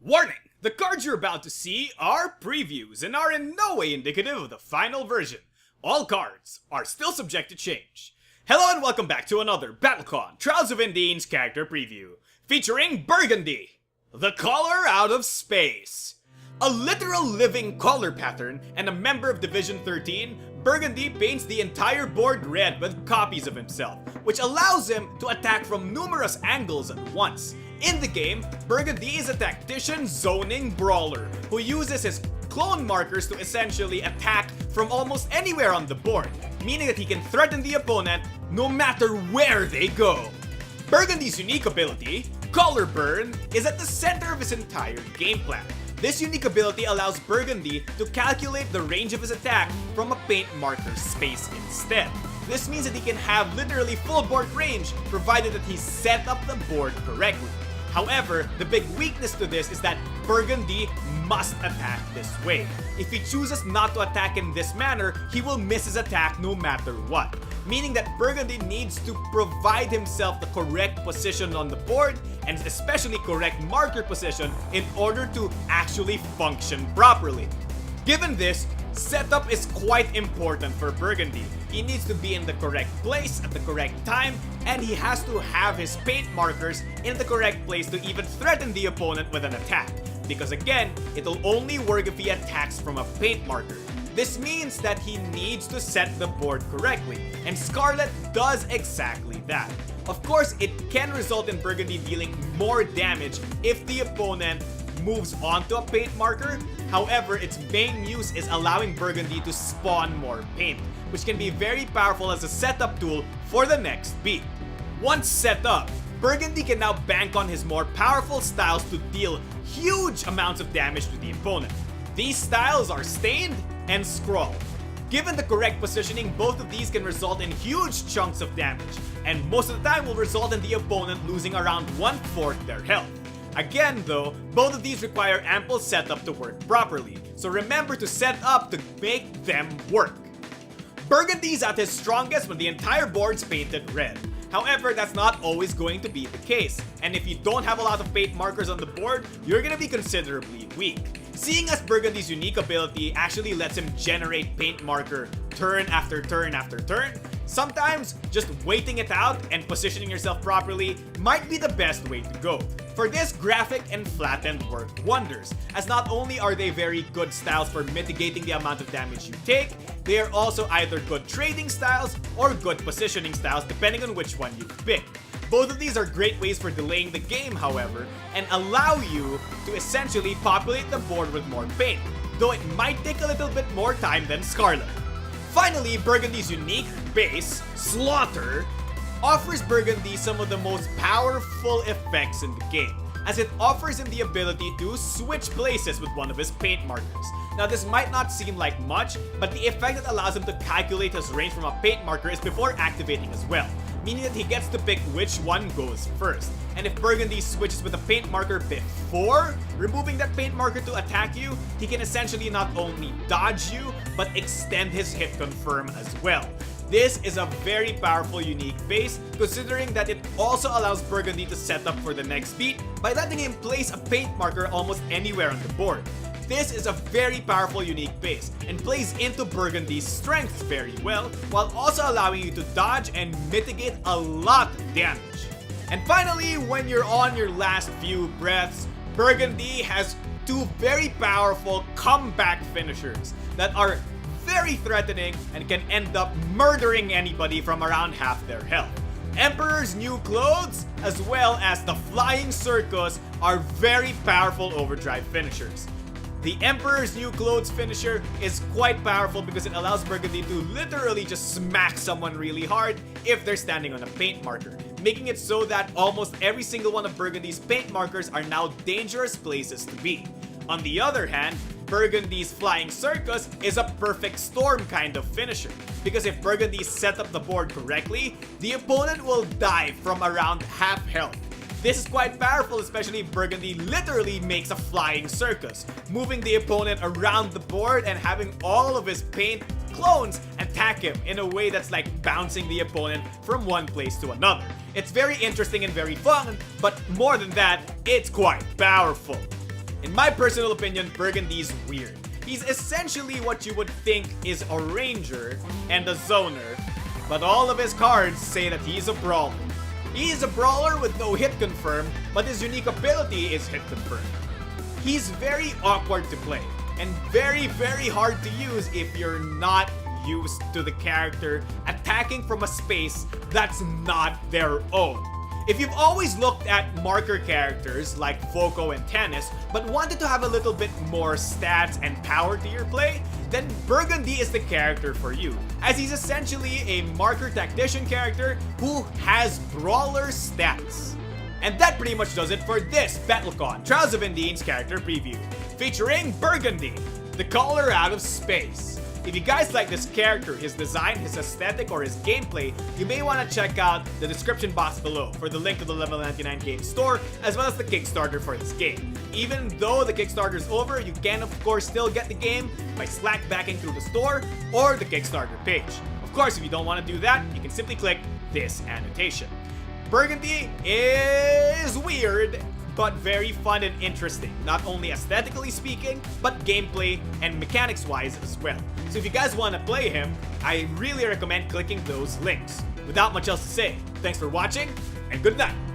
Warning! The cards you're about to see are previews and are in no way indicative of the final version. All cards are still subject to change. Hello and welcome back to another BattleCON Trials of Indine's character preview, featuring Burgundy, the caller out of space. A literal living color pattern and a member of Division 13, Burgundy paints the entire board red with copies of himself, which allows him to attack from numerous angles at once. In the game, Burgundy is a tactician zoning brawler who uses his clone markers to essentially attack from almost anywhere on the board, meaning that he can threaten the opponent no matter where they go. Burgundy's unique ability, Color Burn, is at the center of his entire game plan. This unique ability allows Burgundy to calculate the range of his attack from a paint marker space instead. This means that he can have literally full board range provided that he set up the board correctly. However, the big weakness to this is that Burgundy must attack this way. If he chooses not to attack in this manner, he will miss his attack no matter what. Meaning that Burgundy needs to provide himself the correct position on the board and especially correct marker position in order to actually function properly. Given this, setup is quite important for Burgundy. He needs to be in the correct place at the correct time, and he has to have his paint markers in the correct place to even threaten the opponent with an attack. Because again, it'll only work if he attacks from a paint marker. This means that he needs to set the board correctly, and Scarlet does exactly that. Of course, it can result in Burgundy dealing more damage if the opponent moves onto a paint marker. However, its main use is allowing Burgundy to spawn more paint, which can be very powerful as a setup tool for the next beat. Once set up, Burgundy can now bank on his more powerful styles to deal huge amounts of damage to the opponent. These styles are Stained and Scroll. Given the correct positioning, both of these can result in huge chunks of damage, and most of the time will result in the opponent losing around 1/4 their health. Again though, both of these require ample setup to work properly, so remember to set up to make them work. Burgundy's at his strongest when the entire board's painted red. However, that's not always going to be the case, and if you don't have a lot of paint markers on the board, you're gonna be considerably weak. Seeing as Burgundy's unique ability actually lets him generate paint marker turn after turn after turn, sometimes just waiting it out and positioning yourself properly might be the best way to go. For this, Graphic and Flattened work wonders, as not only are they very good styles for mitigating the amount of damage you take, they are also either good trading styles or good positioning styles depending on which one you pick. Both of these are great ways for delaying the game, however, and allow you to essentially populate the board with more paint, though it might take a little bit more time than Scarlet. Finally, Burgundy's unique base, Slaughter, offers Burgundy some of the most powerful effects in the game, as it offers him the ability to switch places with one of his paint markers. Now this might not seem like much, but the effect that allows him to calculate his range from a paint marker is before activating as well, meaning that he gets to pick which one goes first. And if Burgundy switches with a paint marker before removing that paint marker to attack you, he can essentially not only dodge you, but extend his hit confirm as well. This is a very powerful unique base, considering that it also allows Burgundy to set up for the next beat by letting him place a paint marker almost anywhere on the board. This is a very powerful unique base and plays into Burgundy's strengths very well, while also allowing you to dodge and mitigate a lot of damage. And finally, when you're on your last few breaths, Burgundy has two very powerful comeback finishers that are very threatening and can end up murdering anybody from around half their health. Emperor's New Clothes, as well as the Flying Circus, are very powerful overdrive finishers. The Emperor's New Clothes finisher is quite powerful because it allows Burgundy to literally just smack someone really hard if they're standing on a paint marker, making it so that almost every single one of Burgundy's paint markers are now dangerous places to be. On the other hand, Burgundy's Flying Circus is a perfect storm kind of finisher, because if Burgundy set up the board correctly, the opponent will die from around half health. This is quite powerful, especially if Burgundy literally makes a flying circus, moving the opponent around the board and having all of his paint clones attack him in a way that's like bouncing the opponent from one place to another. It's very interesting and very fun, but more than that, it's quite powerful. In my personal opinion, Burgundy's weird. He's essentially what you would think is a ranger and a zoner, but all of his cards say that he's a brawler. He is a brawler with no hit confirm, but his unique ability is hit confirm. He's very awkward to play, and very hard to use if you're not used to the character attacking from a space that's not their own. If you've always looked at marker characters like Foco and Tennis, but wanted to have a little bit more stats and power to your play, then Burgundy is the character for you, as he's essentially a marker tactician character who has brawler stats. And that pretty much does it for this BattleCON Trials of Indine's character preview, featuring Burgundy, the caller out of space. If you guys like this character, his design, his aesthetic, or his gameplay, you may want to check out the description box below for the link to the Level 99 game store, as well as the Kickstarter for this game. Even though the Kickstarter is over, you can of course still get the game by Slack backing through the store or the Kickstarter page. Of course, if you don't want to do that, you can simply click this annotation. Burgundy is weird, but very fun and interesting, not only aesthetically speaking, but gameplay and mechanics wise as well. So if you guys want to play him, I really recommend clicking those links. Without much else to say, thanks for watching, and good night!